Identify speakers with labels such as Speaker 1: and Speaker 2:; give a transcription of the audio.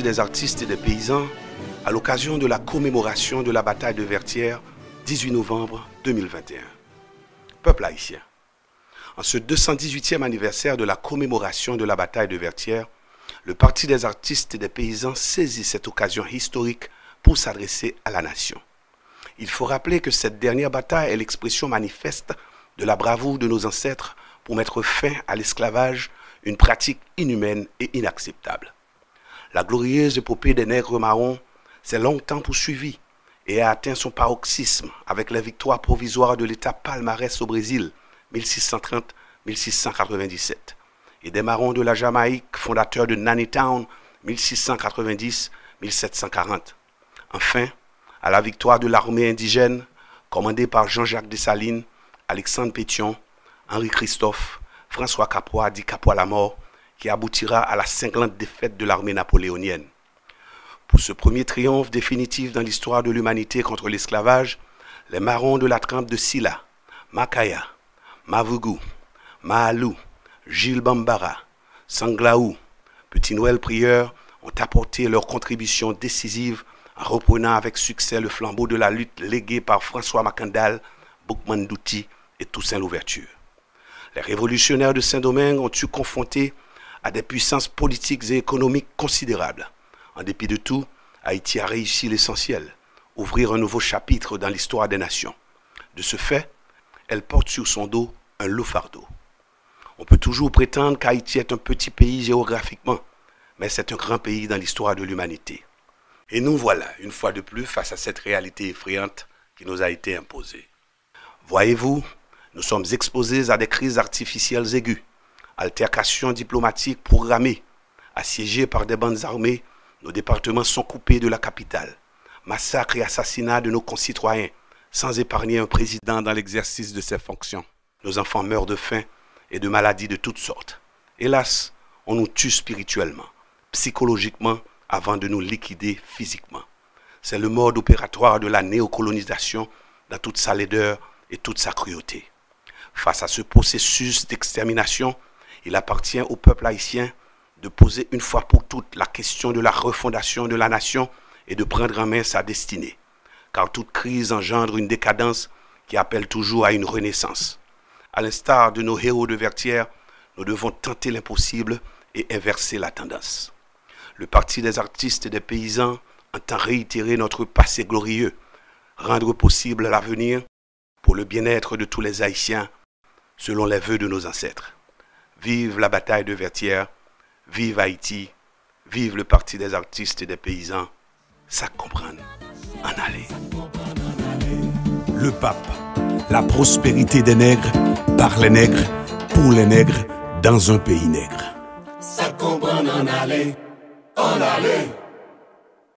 Speaker 1: des artistes et des paysans à l'occasion de la commémoration de la bataille de Vertières, 18 novembre 2021. Peuple haïtien, en ce 218e anniversaire de la commémoration de la bataille de Vertières, le Parti des artistes et des paysans saisit cette occasion historique pour s'adresser à la nation. Il faut rappeler que cette dernière bataille est l'expression manifeste de la bravoure de nos ancêtres pour mettre fin à l'esclavage, une pratique inhumaine et inacceptable. La glorieuse épopée des nègres marrons s'est longtemps poursuivie et a atteint son paroxysme avec la victoire provisoire de l'État palmarès au Brésil, 1630-1697, et des marrons de la Jamaïque, fondateurs de Nannytown, 1690-1740. Enfin, à la victoire de l'armée indigène, commandée par Jean-Jacques Dessalines, Alexandre Pétion, Henri Christophe, François Capois, dit Capois la mort, qui aboutira à la cinglante défaite de l'armée napoléonienne. Pour ce premier triomphe définitif dans l'histoire de l'humanité contre l'esclavage, les marrons de la trempe de Silla, Makaya, Mavugu, Mahalou, Gilles Bambara, Sanglaou, Petit Noël Prieur ont apporté leur contribution décisive en reprenant avec succès le flambeau de la lutte léguée par François Macandal, Boukman Douti et Toussaint Louverture. Les révolutionnaires de Saint-Domingue ont eu confronté à des puissances politiques et économiques considérables. En dépit de tout, Haïti a réussi l'essentiel, ouvrir un nouveau chapitre dans l'histoire des nations. De ce fait, elle porte sur son dos un lourd fardeau. On peut toujours prétendre qu'Haïti est un petit pays géographiquement, mais c'est un grand pays dans l'histoire de l'humanité. Et nous voilà, une fois de plus, face à cette réalité effrayante qui nous a été imposée. Voyez-vous, nous sommes exposés à des crises artificielles aiguës, altercations diplomatiques programmées, assiégés par des bandes armées, nos départements sont coupés de la capitale, massacres et assassinats de nos concitoyens, sans épargner un président dans l'exercice de ses fonctions. Nos enfants meurent de faim et de maladies de toutes sortes. Hélas, on nous tue spirituellement, psychologiquement, avant de nous liquider physiquement. C'est le mode opératoire de la néocolonisation dans toute sa laideur et toute sa cruauté. Face à ce processus d'extermination, il appartient au peuple haïtien de poser une fois pour toutes la question de la refondation de la nation et de prendre en main sa destinée. Car toute crise engendre une décadence qui appelle toujours à une renaissance. À l'instar de nos héros de Vertières, nous devons tenter l'impossible et inverser la tendance. Le Parti des artistes et des paysans entend réitérer notre passé glorieux, rendre possible l'avenir pour le bien-être de tous les Haïtiens, selon les vœux de nos ancêtres. Vive la bataille de Vertières, vive Haïti, vive le Parti des artistes et des paysans, ça comprend, en aller.
Speaker 2: Le pape, la prospérité des nègres, par les nègres, pour les nègres, dans un pays nègre.
Speaker 3: Ça comprend, en aller, en aller.